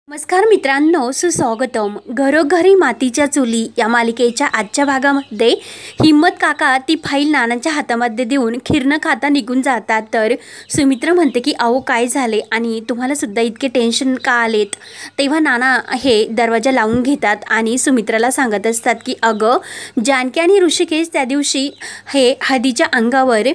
नमस्कार मित्रांनो, सुस्वागतम. घरोघरी मातीच्या चुली या मालिकेच्या आजच्या भागामध्ये हिम्मत काका ती फाईल नानांच्या हातामध्ये देऊन खीर खाता निघून जातात. तर सुमित्रा म्हणते की अहो काय झाले आणि तुम्हाला सुद्धा इतके टेन्शन का आलेत. तेव्हा नाना हे दरवाजा लावून घेतात आणि सुमित्राला सांगत असतात की अगं जानकी आणि ऋषिकेश त्या दिवशी हे हळदीच्या अंगावर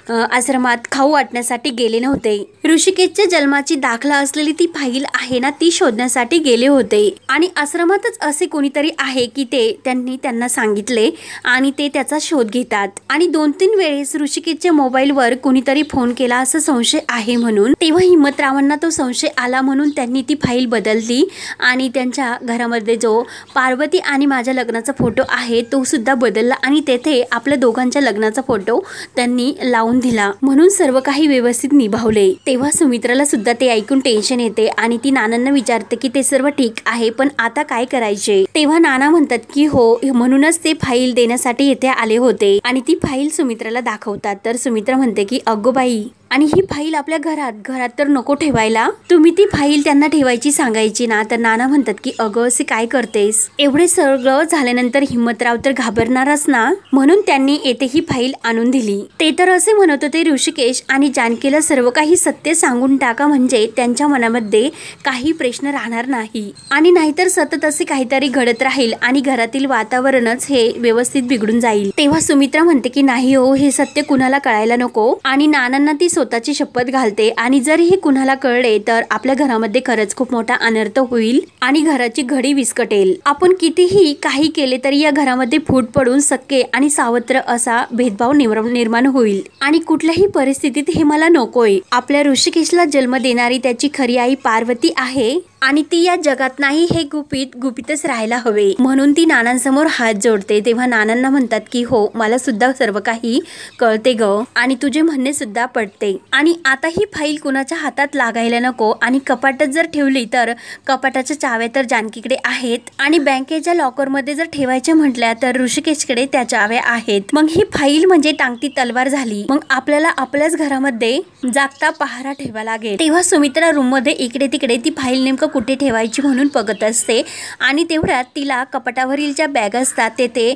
आश्रमात खाऊ वाटण्यासाठी गेले नव्हते. ऋषिकेशच्या जन्माची दाखला असलेली ती फाईल आहे ना, ती शोधण्यासाठी गेले होते आणि आश्रमातच असे कोणीतरी आहे की त्यांना सांगितले आणि ते त्याचा शोध घेतात आणि 2-3 वेळेस ऋषिकेशच्या मोबाईलवर कोणीतरी फोन केला असा संशय आहे म्हणून. तेव्हा हिम्मतरावांना तो संशय आला म्हणून त्यांनी ती फाईल बदलली आणि त्यांच्या घरामध्ये जो पार्वती आणि माझ्या लग्नाचा फोटो आहे तो सुद्धा बदलला आणि तेथे आपल्या दोघांच्या लग्नाचा फोटो त्यांनी लावून दिला म्हणून सर्व काही व्यवस्थित निभावले. तेव्हा सुमित्राला सुद्धा ते ऐकून टेन्शन येते आणि ती नानांना विचारते की ते सर्व ठीक आहे पण आता काय करायचे. तेव्हा नाना म्हणतात की हो म्हणूनच ते फाईल देण्यासाठी येथे आले होते आणि ती फाईल सुमित्राला दाखवतात. तर सुमित्रा म्हणते की अगो बाई, आणि ही फाईल आपल्या घरात तर नको ठेवायला, तुम्ही ती फाईल त्यांना ठेवायची सांगायची ना. तर नाना म्हणतात की अगं असे काय करतेस, एवढे सगळं झाल्यानंतर हिम्मतराव तर घाबरणारच ना, म्हणून त्यांनी येथे ही फाईल आणून दिली. ते तर असे म्हणत होते ऋषिकेश आणि जानकीला सर्व काही सत्य सांगून टाका म्हणजे त्यांच्या मनामध्ये काही प्रश्न राहणार नाही आणि नाहीतर सतत असे काहीतरी घडत राहील आणि घरातील वातावरणच हे व्यवस्थित बिघडून जाईल. तेव्हा सुमित्रा म्हणते की नाही हो, हे सत्य कुणाला कळायला नको आणि नानांना ती स्वतःची शपथ घालते आणि जर हे कुणाला कळले तर आपल्या घरामध्ये खरंच खूप मोठा अनर्थ होईल आणि घराची घडी विस्कटेल. आपण कितीही काही केले तरी या घरामध्ये फूट पडून सख्खे आणि सावत्र असा भेदभाव निर्माण होईल आणि कुठल्याही परिस्थितीत हे मला नकोय. आपल्या ऋषिकेशला जन्म देणारी त्याची खरी आई पार्वती आहे आणि ती या जगात नाही, हे गुपितच राहायला हवे म्हणून ती नानांसमोर हात जोडते. तेव्हा नानांना म्हणतात की हो मला सुद्धा सर्व काही कळते ग आणि तुझे म्हणणे सुद्धा पडते आणि आता ही फाईल कुणाच्या हातात लागायला नको आणि कपाटात जर ठेवली तर कपाटाच्या चाव्या तर जानकीकडे आहेत आणि बँकेच्या लॉकरमध्ये जर ठेवायच्या म्हटल्या तर ऋषिकेशकडे त्या चाव्या आहेत. मग ही फाईल म्हणजे टांगती तलवार झाली. मग आपल्याला आपल्याच घरामध्ये जागता पहारा ठेवा लागेल. तेव्हा सुमित्रा रूम मध्ये इकडे तिकडे ती फाईल नेमकं कुठे ठेवायची म्हणून बघत असते आणि तेवढ्यात तिला कपाटावरील ज्या बॅग असतात तेथे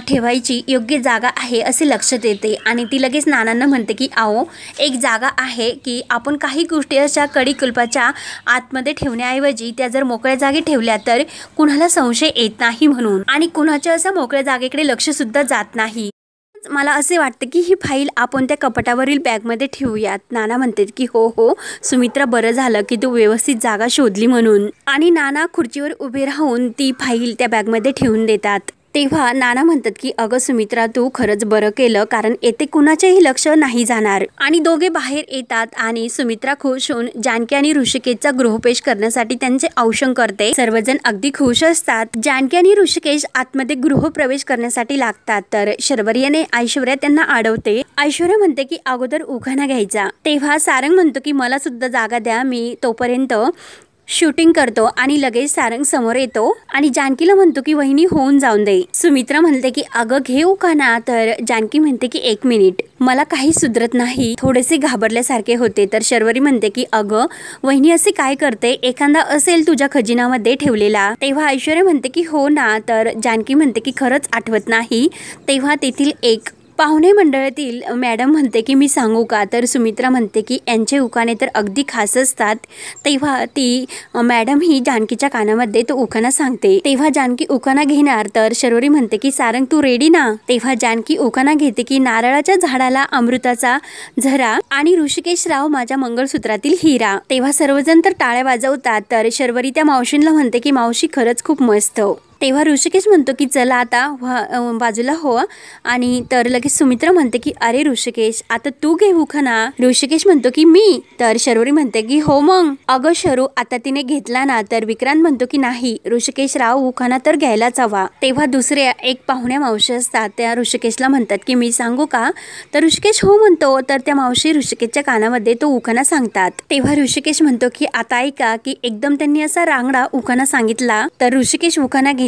ठेवायची योग्य जागा आहे असे लक्षात येते आणि ती लगेच नानांना म्हणते की आओ एक जागा आहे की आपण काही गोष्टी अशा कडी कुलपाच्या आतमध्ये ठेवण्याऐवजी त्या जर मोकळ्या जागी ठेवल्या तर कुणाला संशय येत नाही म्हणून आणि कुणाच्या अशा मोकळ्या जागेकडे लक्ष सुद्धा जात नाही. मला असे वाटते की ही फाईल आपण त्या कपाटावरील बॅगमध्ये ठेवूयात. नाना म्हणतात की हो हो सुमित्रा, बरं झालं की तू व्यवस्थित जागा शोधली म्हणून. आणि नाना खुर्चीवर उभे राहून ती फाईल त्या बॅगमध्ये ठेवून देतात. तेव्हा नाना म्हणतात की अगं सुमित्रा, तू खरंच बरं केलं कारण येथे कुणाचेही लक्ष नाही जाणार. आणि दोघे बाहेर येतात आणि सुमित्रा खुश होऊन जानकी आणि ऋषिकेशचा गृहप्रवेश करण्यासाठी त्यांचे औषण करते. सर्वजण अगदी खुश असतात. जानकी आणि ऋषिकेश आतमध्ये गृहप्रवेश करण्यासाठी लागतात तर शर्वरीने ऐश्वर्या त्यांना अडवते. ऐश्वर्या म्हणते की अगोदर उखाणा घ्यायचा. तेव्हा सारंग म्हणतो की मला सुद्धा जागा द्या, मी तोपर्यंत शूटिंग करतो आणि लगेच सारंग समोर येतो आणि जानकीला म्हणतो की वहिनी होऊन जाऊन दे. सुमित्रा म्हणते की अगं घेऊ का ना. तर जानकी म्हणते की 1 मिनिट, मला काही सुधरत नाही, थोडेसे घाबरल्यासारखे होते. तर शर्वरी म्हणते की अगं वहिनी असे काय करते, एखादा असेल तुझ्या खजिनामध्ये ठेवलेला. तेव्हा ऐश्वर्या म्हणते की हो ना. तर जानकी म्हणते की खरंच आठवत नाही. तेव्हा तेथील एक पाहुणे मंडळातील मॅडम म्हणते की मी सांगू का. तर सुमित्रा म्हणते की यांचे उखाणे तर अगदी खास असतात. तेव्हा ती मॅडम ही जानकीच्या कानामध्ये तो उखाणा सांगते. तेव्हा जानकी उखाणा घेणार तर शर्वरी म्हणते की सारंग तू रेडी ना. तेव्हा जानकी उखाणा घेते की नारळाच्या झाडाला अमृताचा झरा आणि ऋषिकेश राव माझ्या मंगळसूत्रातील हिरा. तेव्हा सर्वजण तर टाळ्या वाजवतात. तर शर्वरी त्या मावशींना म्हणते की मावशी खरंच खूप मस्त. तेव्हा ऋषिकेश म्हणतो की चला आता बाजूला हो आणि तर लगेच सुमित्रा म्हणते की अरे ऋषिकेश आता तू घे उखाणा. ऋषिकेश म्हणतो की मी. तर शर्वरी म्हणते की हो मग अगं शरू आता तिने घेतला ना. तर विक्रांत म्हणतो की नाही ऋषिकेश राव उखाणा तर घ्यायलाच हवा. तेव्हा दुसऱ्या एक पाहुण्या मावशी असतात त्या ऋषिकेशला म्हणतात की मी सांगू का. तर ऋषिकेश हो म्हणतो. तर त्या मावशी ऋषिकेशच्या कानामध्ये तो उखाणा सांगतात. तेव्हा ऋषिकेश म्हणतो की आता ऐका की एकदम त्यांनी असा रांगडा उखाणा सांगितला. तर ऋषिकेश उखाणा घेतो.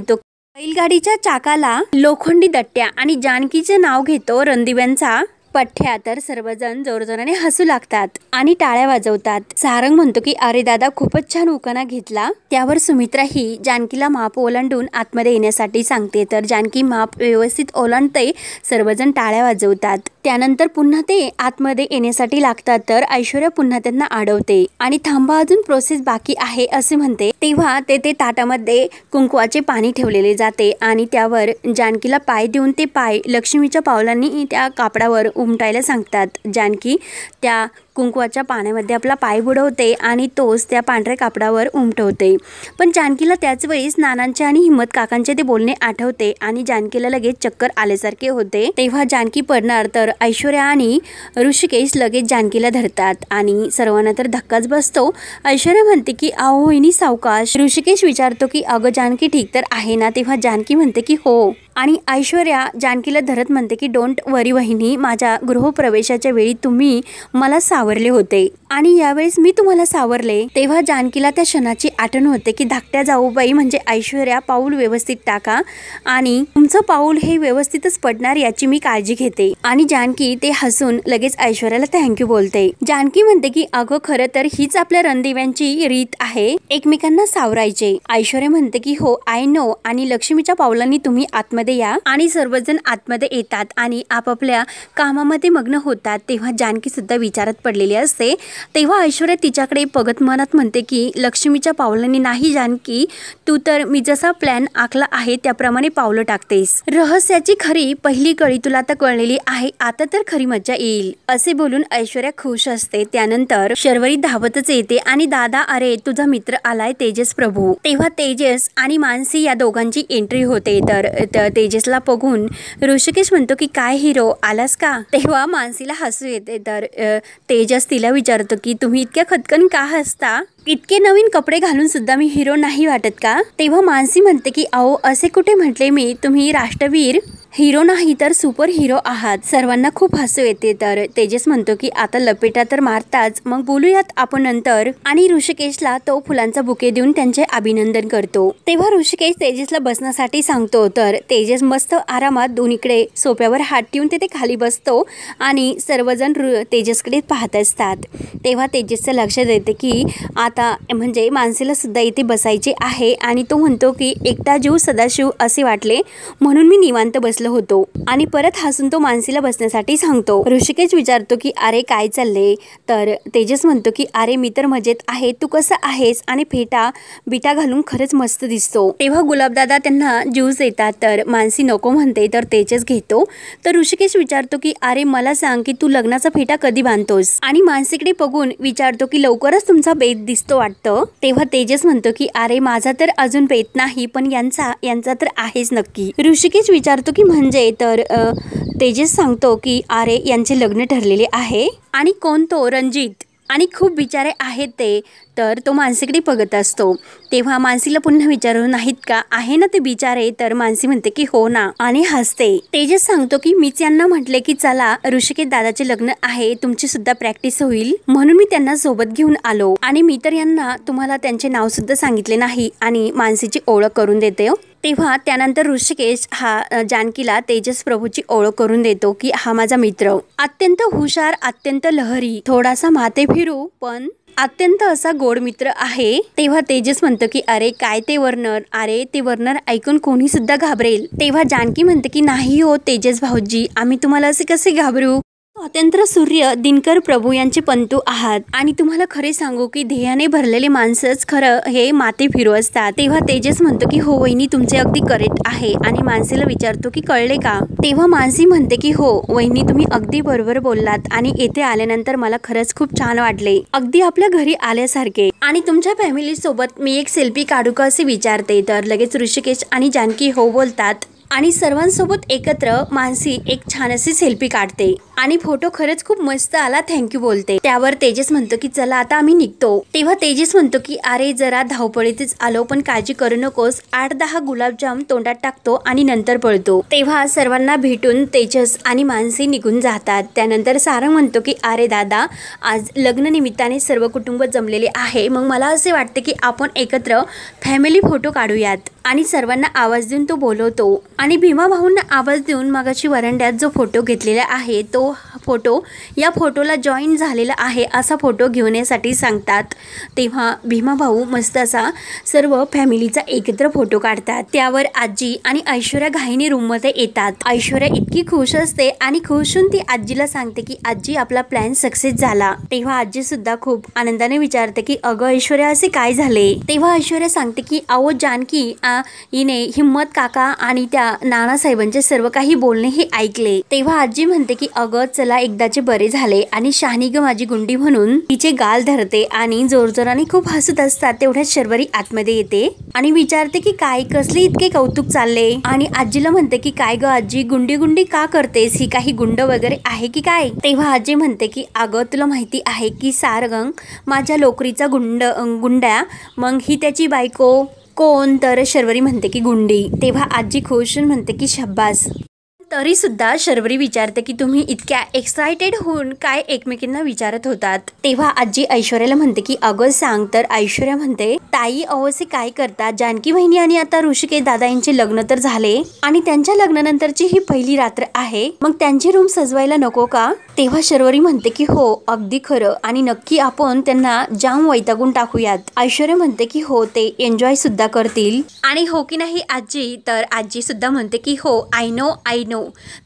बैलगाडीच्या चाकाला लोखंडी दट्ट्या आणि जानकीचे नाव घेतो रणदिव्यांचा पठ्ठ्या तर सर्वजण जोरजोराने हसू लागतात आणि टाळ्या वाजवतात। सारंग म्हणतो की अरे दादा खूपच छान उखाणा घेतला। त्यावर सुमित्रा ही जानकीला माप ओलांडून आतमध्ये येण्यासाठी सांगते, तर जानकी माप व्यवस्थित ओलांडते। सर्वजण टाळ्या वाजवतात। त्यानंतर पुन्हा ते आतमध्ये येण्यासाठी लागतात, तर ऐश्वर्या पुन्हा त्यांना अडवते आणि थांबा अजून प्रोसेस बाकी आहे असे म्हणते। तेव्हा ते ताटामध्ये कुंकवाचे पाणी ठेवलेले जाते आणि त्यावर जानकीला पाय देऊन ते पाय लक्ष्मीच्या पावलांनी त्या कापडावर उमटायला सांगतात। जानकी त्या कुंकवाच्या पाण्यामध्ये आपला पाय बुडवते आणि तोच त्या पांढऱ्या कापडावर उमटवते। पण जानकीला त्याच वेळी नानांचे आणि हिम्मत काकांचे ते बोलणे आठवते आणि जानकीला लगेच चक्कर आल्यासारखे होते। तेव्हा जानकी पडणार, तर ऐश्वर्या आणि ऋषिकेश लगेच जानकीला धरतात आणि सर्वांना तर धक्काच बसतो। ऐश्वर्या म्हणते की अहो वहिनी सावकाश। ऋषिकेश विचारतो की अगं जानकी ठीक तर आहे ना? तेव्हा जानकी म्हणते की हो आणि ऐश्वर्या जानकीला धरत म्हणते की डोंट वरी वहिनी, माझ्या गृहप्रवेशाच्या वेळी तुम्ही मला सावरले होते आणि यावेळेस मी तुम्हाला सावरले। तेव्हा जानकीला त्या क्षणाची आठवण होते की धाकट्या जाऊबाई म्हणजे ऐश्वर्या पाऊल व्यवस्थित टाका आणि तुमचं पाऊल हे व्यवस्थितच पडणार याची मी काळजी घेते। आणि जानकी ते हसून लगेच ऐश्वर्याला थँक्यू बोलते। जानकी म्हणते की अगं खरं तर हीच आपल्या रणदिव्यांची रीत आहे, एकमेकांना सावरायचे। ऐश्वर्या म्हणते की हो आय नो, आणि लक्ष्मीच्या पावलांनी तुम्ही आतमध्ये या आणि सर्वजण आतमध्ये येतात आणि आपापल्या कामामध्ये मग्न होतात। तेव्हा जानकी सुद्धा विचारात पडलेली असते। तेव्हा ऐश्वर्या तिच्याकडे बघत मनात म्हणते की लक्ष्मीच्या पावलांनी नाही जानकी, तू तर मी जसा प्लॅन आखला आहे त्याप्रमाणे पावलं टाकतेस। रहस्याची खरी पहिली कळी तुला आता कळलेली आहे, आता तर खरी मजा येईल असे बोलून ऐश्वर्या खुश असते। त्यानंतर शर्वरी धावतच येते आणि दादा अरे तुझा मित्र आलाय तेजस प्रभू। तेव्हा तेजस आणि मानसी या दोघांची एंट्री होते। तर तेजसला बघून ऋषिकेश म्हणतो की काय हिरो आलास का? तेव्हा मानसीला हसू येते, तर तेजस तिला विचारतो की तुम्ही इतक्या खदकन का हसता? इतके नवीन कपडे घालून सुद्धा मी हिरो नाही वाटत का? तेव्हा मानसी म्हणते की अहो असे कुठे म्हटले मी, तुम्ही राष्ट्रवीर हिरो नाही तर सुपर हिरो आहात। सर्वांना खूप हसू येते। तर तेजस म्हणतो की आता लपेटा तर मारताच, मग बोलूयात आपण नंतर। आणि ऋषिकेशला तो फुलांचा बुके देऊन त्यांचे अभिनंदन करतो। तेव्हा ऋषिकेश तेजसला बसण्यासाठी सांगतो, तर तेजस मस्त आरामात दोन्हीकडे सोप्यावर हात ठेवून तिथे खाली बसतो आणि सर्वजण तेजसकडे पाहत असतात। तेव्हा तेजसचं लक्षात येते की आता म्हणजे मानसीला सुद्धा इथे बसायचे आहे आणि तो म्हणतो की एकटा जीव सदाशिव असे वाटले म्हणून मी निवांत बसलो होतो आणि परत हसून तो मानसीला बसण्यासाठी सांगतो। ऋषिकेश विचारतो की अरे काय चालले? तर तेजस म्हणतो की अरे मी तर मजेत आहे, तू कसं आहेस? आणि फेटा बिटा घालून खरंच मस्त दिसतो। तेव्हा गुलाबदादा त्यांना ज्यूस देतात, तर मानसी नको म्हणते, तर तेजस घेतो। तर ऋषिकेश विचारतो की अरे मला सांग की तू लग्नाचा फेटा कधी बांधतोस? आणि मानसीकडे बघून विचारतो की लवकरच तुमचा बेत दिसतो वाटतं। तेव्हा तेजस म्हणतो की अरे माझा तर अजून बेत नाही, पण यांचा तर आहेच नक्की। ऋषिकेश विचारतो की म्हणजे? तर तेजस सांगतो की अरे यांचे लग्न ठरलेले आहे आणि कोण तो? रणजित, आणि खूप बिचारे आहेत ते। तर तो मानसीकडे बघत असतो। तेव्हा मानसीला पुन्हा विचारून नाहीत का, आहे ना ते बिचारे? तर मानसी म्हणते की हो ना आणि हसते। तेजस सांगतो की मीच यांना म्हटले की चला ऋषिकेश दादाचे लग्न आहे, तुमची सुद्धा प्रॅक्टिस होईल म्हणून मी त्यांना सोबत घेऊन आलो आणि मी तर यांना तुम्हाला त्यांचे नाव सुद्धा सांगितले नाही आणि मानसीची ओळख करून देते। तेव्हा त्यानंतर ऋषिकेश हा जानकीला तेजस प्रभूची ओळख करून देतो की हा माझा मित्र, अत्यंत हुशार, अत्यंत लहरी, थोडासा माथे फिरू पण अत्यंत असा गोड मित्र आहे। तेव्हा तेजस म्हणतो की अरे काय ते वर्णर, अरे ते वर्णर ऐकून कोणी सुद्धा घाबरेल। तेव्हा जानकी म्हणते की नाही हो तेजस भाऊजी, आम्ही तुम्हाला असे कसे घाबरू? स्वातंत्र्य सूर्य दिनकर प्रभू यांचे पंतू आहात आणि तुम्हाला खरे सांगू की ध्येयाने भरलेले माणसंच खरं हे माते फिरू असतात। तेव्हा तेजस म्हणतो की हो वहिनी तुमचे अगदी करेक्ट आहे आणि मानसीला विचारतो की कळले का? तेव्हा मानसी म्हणते की हो वहिनी तुम्ही अगदी बरोबर बोललात आणि येथे आल्यानंतर मला खरंच खूप छान वाटले, अगदी आपल्या घरी आल्यासारखे। आणि तुमच्या फॅमिली सोबत मी एक सेल्फी काढू का असे विचारते, तर लगेच ऋषिकेश आणि जानकी हो बोलतात आणि सर्वांसोबत एकत्र मानसी एक छान अशी सेल्फी काढते आणि फोटो खरंच खूप मस्त आला, थँक्यू बोलते। त्यावर तेजस म्हणतो की चला आता आम्ही निघतो। तेव्हा तेजस म्हणतो की अरे जरा धावपळीतच आलो, पण काळजी करू नकोस, 8-10 गुलाबजाम तोंडात टाकतो आणि नंतर पळतो। तेव्हा सर्वांना भेटून तेजस आणि मानसी निघून जातात। त्यानंतर सारंग म्हणतो की अरे दादा आज लग्न निमित्ताने सर्व कुटुंब जमलेले आहे, मग मला असे वाटते की आपण एकत्र फॅमिली फोटो काढूयात। आणि सर्वांना आवाज देऊन तो बोलवतो आणि भीमा भाऊंना आवाज देऊन मगाशी वरांड्यात जो फोटो घेतलेला आहे तो फोटो या फोटोला जॉईन झालेला आहे असा फोटो घेऊन येण्यासाठी सांगतात। तेव्हा भीमा भाऊ मस्त असा सर्व फॅमिलीचा एकत्र फोटो काढतात। त्यावर आजी आणि ऐश्वर्या घाईने रूममध्ये येतात। ऐश्वर्या इतकी खुश असते आणि खुश होऊन ती आजीला सांगते की आजी आपला प्लॅन सक्सेस झाला। तेव्हा आजी सुद्धा खूप आनंदाने विचारते की अगं ऐश्वर्या असे काय झाले? तेव्हा ऐश्वर्या सांगते की अहो जानकी हिने हिम्मत काका आणि त्या नानासाहेबांचे सर्व काही बोलणे हे ऐकले। तेव्हा आजी म्हणते की अगं चला एकदाचे बरे झाले आणि शहाणी ग माझी गुंडी म्हणून तिचे गाल धरते आणि जोरजोराने खूप हसत असतात। तेवढ्यात शर्वरी आतमध्ये येते आणि विचारते की काय कसले इतके कौतुक चालले? आणि आजीला म्हणते की काय ग आजी गुंडी गुंडी का करतेस? ही काही गुंड वगैरे आहे की काय? तेव्हा आजी म्हणते की अगं तुला माहिती आहे की सारंग माझ्या लोकरीचा गुंड्या मग ही त्याची बायको कोण? तर शर्वरी म्हणते की गुंडी। तेव्हा आजी खुश म्हणते की शाब्बास। तरी सुद्धा शर्वरी विचारते की तुम्ही इतक्या एक्साइटेड होऊन काय एकमेकींना विचारत होतात? तेव्हा आजी ऐश्वर्याला म्हणते की अगं सांग। तर ऐश्वर्या म्हणते ताई अवसे काय करतात? जानकी बहिणी आणि आता ऋषिकेश दादा यांचे लग्न तर झाले आणि त्यांच्या लग्नानंतरची ही पहिली रात्र आहे, मग त्यांची रूम सजवायला नको का? तेव्हा शर्वरी म्हणते की हो अगदी खरं आणि नक्की आपण त्यांना जाम वैतागून टाकूयात। ऐश्वर्या म्हणते की हो ते एन्जॉय सुद्धा करतील आणि हो की नाही आजी? तर आजी सुद्धा म्हणते की हो आय नो।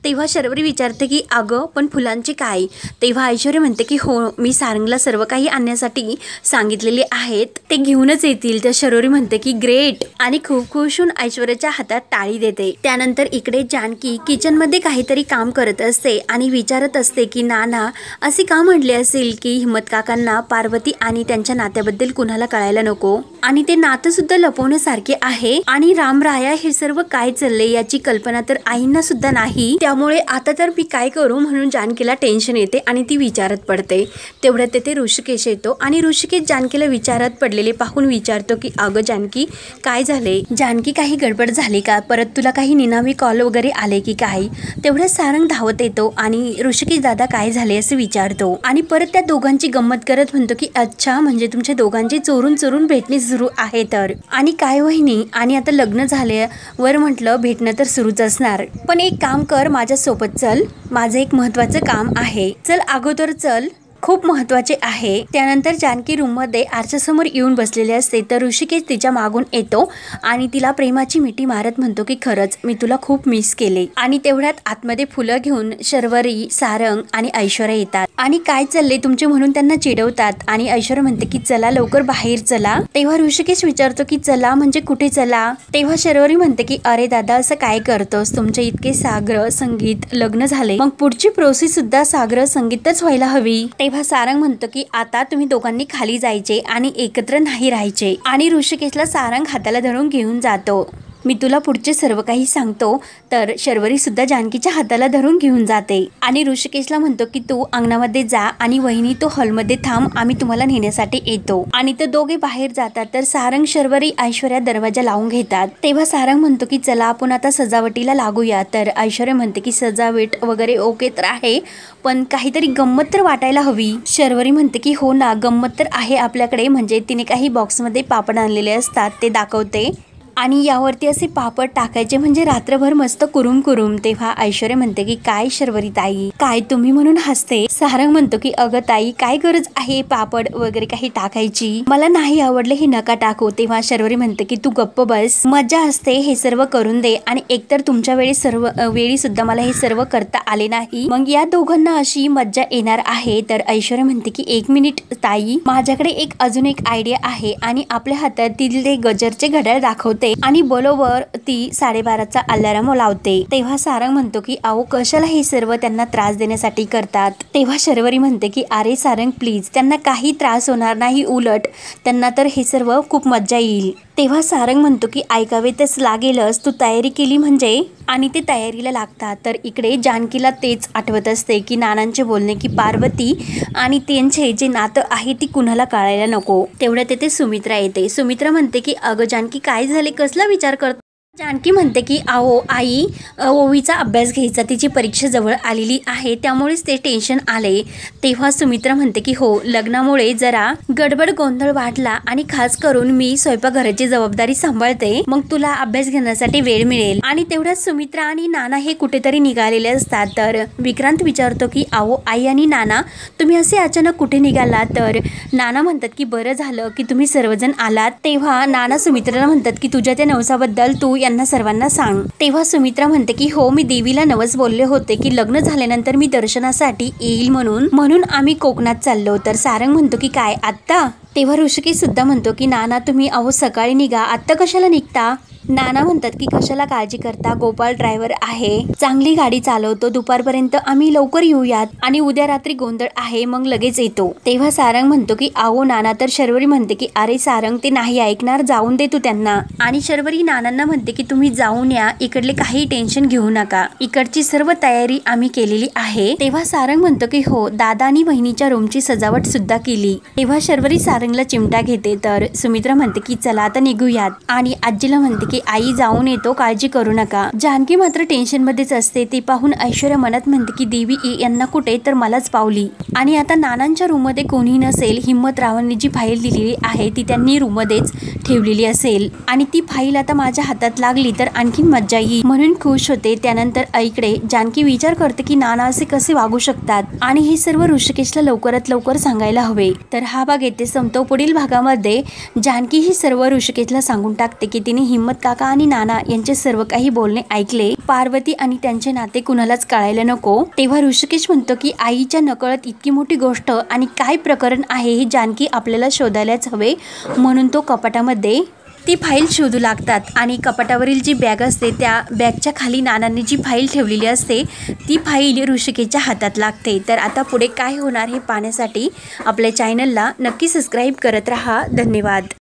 तेव्हा शर्वरी विचारते की अगं पण फुलांचे काय? तेव्हा ऐश्वर्या म्हणते की हो मी सारंगला सर्व काही आणण्यासाठी सांगितलेले आहेत, ते घेऊनच येतील। तर शर्वरी म्हणते की ग्रेट आणि खूप खुश होऊन ऐश्वर्याच्या हातात टाळी देते। त्यानंतर इकडे जानकी किचन मध्ये काहीतरी काम करत असते आणि विचारत असते की नाना असे का म्हटले असेल की हिम्मत काकांना पार्वती आणि त्यांच्या नात्याबद्दल कुणाला कळायला नको आणि ते नातं सुद्धा लपवण्यासारखे आहे आणि रामराया हे सर्व काय चालले याची कल्पना तर आईंना सुद्धा नाही। त्यामुळे आता तर मी काय करू म्हणून जानकीला टेन्शन येते आणि ती विचारत पडते। तेवढ्यात तेथे ऋषिकेश येतो आणि ऋषिकेश जानकीला विचारत पडलेले पाहून विचारतो की अगं जानकी काय झाले? जानकी काही गडबड झाली का? परत तुला काही निनावी कॉल वगैरे आले की काय? तेवढ्यात सारंग धावत येतो आणि ऋषिकेश दादा काय झाले असे विचारतो आणि परत त्या दोघांची गंमत करत म्हणतो की अच्छा म्हणजे तुमच्या दोघांची चोरून चोरून भेटणे सुरू आहे तर? आणि काय वहिनी आणि आता लग्न झाल्यावर म्हटलं भेटणं तर सुरूच असणार, पण एक काम कर माझ्या सोबत चल, माझं एक महत्वाचं काम आहे, चल अगोदर चल, खूप महत्वाचे आहे। त्यानंतर जानकी रूम मध्ये आरशासमोर येऊन बसलेले असते तर ऋषिकेश तिच्या मागून येतो आणि तिला प्रेमाची मिठी मारत म्हणतो की खरंच मी तुला खूप मिस केले। आणि तेवढ्यात आतमध्ये फुलं घेऊन शर्वरी सारंग आणि ऐश्वर्या येतात आणि काय चालले तुमचे म्हणून त्यांना चिडवतात आणि ऐश्वर्या म्हणते की चला लवकर बाहेर चला। तेव्हा ऋषिकेश विचारतो की चला म्हणजे कुठे चला? तेव्हा शर्वरी म्हणते की अरे दादा असं काय करतोस? तुमचे इतके सागर संगीत लग्न झाले, मग पुढची प्रोसेस सुद्धा सागर संगीतच व्हायला हवी। तेव्हा सारंग म्हणतो की आता तुम्ही दोघांनी खाली जायचे आणि एकत्र नाही राहायचे आणि ऋषिकेशला सारंग हाताला धरून घेऊन जातो। मी तुला पुढचे सर्व काही सांगतो। तर शर्वरी सुद्धा जानकीच्या हाताला धरून घेऊन जाते आणि ऋषिकेशला म्हणतो की तू अंगणामध्ये जा आणि वहिनी तो हॉलमध्ये थांब, आम्ही तुम्हाला नेण्यासाठी येतो। आणि ते दोघे बाहेर जातात तर सारंग शर्वरी ऐश्वर्या दरवाजा लावून घेतात। तेव्हा सारंग म्हणतो की चला आपण आता सजावटीला लागूया। तर ऐश्वर्या म्हणते की सजावट वगैरे ओके तर आहे, पण काहीतरी गंमत तर वाटायला हवी। शर्वरी म्हणते की हो ना गंमत तर आहे आपल्याकडे, म्हणजे तिने काही बॉक्समध्ये पापड आणलेले असतात ते दाखवते आणि यावरती असे पापड टाकायचे म्हणजे रात्रभर मस्त कुरुम कुरुम। तेव्हा ऐश्वर्या म्हणते की काय शर्वरी ताई काय तुम्ही म्हणून हसते? सारंग म्हणतो की अगं ताई काय गरज आहे पापड वगैरे काही टाकायची, मला नाही आवडले हे नका टाकू। तेव्हा शर्वरी म्हणते की तू गप्प बस, मजा असते हे सर्व करून दे आणि एकतर तुमच्या वेळी सुद्धा मला हे सर्व करता आले नाही, मग या दोघांना अशी मज्जा येणार आहे। तर ऐश्वर्या म्हणते की एक मिनिट ताई माझ्याकडे अजून एक आयडिया आहे आणि आपल्या हातातील ते गजरचे घड्याळ दाखवते आणि बरोबर ती 12:30चा अलार्म लावते। तेव्हा सारंग म्हणतो की अहो कशाला हे सर्व त्यांना त्रास देण्यासाठी करतात? तेव्हा शर्वरी म्हणते की अरे सारंग प्लीज त्यांना काही त्रास होणार नाही, उलट त्यांना तर हे सर्व खूप मज्जा येईल। तेव्हा सारंग म्हणतो की ऐकावे तेच लागेलच, तू तयारी केली म्हणजे, आणि ते तयारीला लागतात। तर इकडे जानकीला तेच आठवत असते की नानांचे बोलणे की पार्वती आणि त्यांचे जे नातं आहे ती कुणाला कळायला नको। तेवढ्या तेथे सुमित्रा येते। सुमित्रा म्हणते की अगं जानकी काय झाले, कसला विचार करतो जानकी म्हणते की अहो आई, ओवीचा अभ्यास घ्यायचा, तिची परीक्षा जवळ आलेली आहे, त्यामुळेच ते टेन्शन आले. तेव्हा सुमित्रा म्हणते की हो, लग्नामुळे जरा गडबड गोंधळ वाढला आणि खास करून मी स्वयंपाकघराची जबाबदारी सांभाळते, मग तुला अभ्यास घेण्यासाठी वेळ मिळेल. आणि तेवढ्यात सुमित्रा आणि नाना हे कुठेतरी निघालेले असतात. तर विक्रांत विचारतो की अहो आई आणि नाना, तुम्ही असे अचानक कुठे निघाला? तर नाना म्हणतात की बरं झालं की तुम्ही सर्वजण आलात. तेव्हा नाना सुमित्राला म्हणतात की तुझ्या त्या नवसाबद्दल तू यांना सर्वांना सांग. तेव्हा सुमित्रा म्हणते की हो, मी देवीला नवस बोलले होते की लग्न झाल्यानंतर मी दर्शनासाठी येईल म्हणून आम्ही कोकणात चाललो. तर सारंग म्हणतो की काय आत्ता? तेव्हा ऋषिकेश सुद्धा म्हणतो की नाना तुम्ही अहो सकाळी निघा, आत्ता कशाला निघता? नाना म्हणतात की कशाला काळजी करता, गोपाळ ड्रायव्हर आहे, चांगली गाडी चालवतो, दुपारपर्यंत आम्ही लवकर येऊयात आणि उद्या रात्री गोंधळ आहे, मग लगेच येतो. तेव्हा सारंग म्हणतो की अहो नाना. तर शर्वरी म्हणते की अरे सारंग, ते नाही ऐकणार, जाऊन दे तू त्यांना. आणि शर्वरी नानांना म्हणते की तुम्ही जाऊन या, इकडले काही टेन्शन घेऊ नका, इकडची सर्व तयारी आम्ही केलेली आहे. तेव्हा सारंग म्हणतो की हो, दादा आणि बहिणीच्या रूमची सजावट सुद्धा केली. तेव्हा शर्वरी सारंगला चिमटा घेते. तर सुमित्रा म्हणते की चला आता निघूयात. आणि आजीला म्हणते की आई जाऊन येतो, काळजी करू नका. जानकी मात्र टेन्शन मध्येच असते. ते पाहून ऐश्वर्या मनात म्हणते की देवी यांना कुठे तर मलाच पावली. आणि आता नानांच्या रूम मध्ये कोणी नसेल, हिम्मतरावांनी जी फाईल दिलेली आहे ती त्यांनी रूम मध्येच ठेवलेली असेल आणि ती फाईल आता माझ्या हातात लागली तर आणखी मज्जा येईल म्हणून खुश होते. त्यानंतर ऐकडे जानकी विचार करते की नाना असे कसे वागू शकतात आणि हे सर्व ऋषिकेशला लवकरात लवकर सांगायला हवे. तर हा भाग येथे संपतो. पुढील भागामध्ये जानकी ही सर्व ऋषिकेशला सांगून टाकते की तिने हिम्मत काका आणि नाना यांचे सर्व काही बोलणे ऐकले, पार्वती आणि त्यांचे नाते कुणालाच कळायला नको. तेव्हा ऋषिकेश म्हणतो की आईच्या नकळत इतकी मोठी गोष्ट आणि काय प्रकरण आहे हे जानकी आपल्याला शोधायलाच हवे. म्हणून तो कपाटामध्ये ती फाईल शोधू लागतात आणि कपाटावरील जी बॅग असते त्या बॅगच्या खाली नानांनी जी फाईल ठेवलेली असते ती फाईल ऋषिकेशच्या हातात लागते. तर आता पुढे काय होणार हे पाहण्यासाठी आपल्या चॅनलला नक्की सबस्क्राईब करत राहा. धन्यवाद.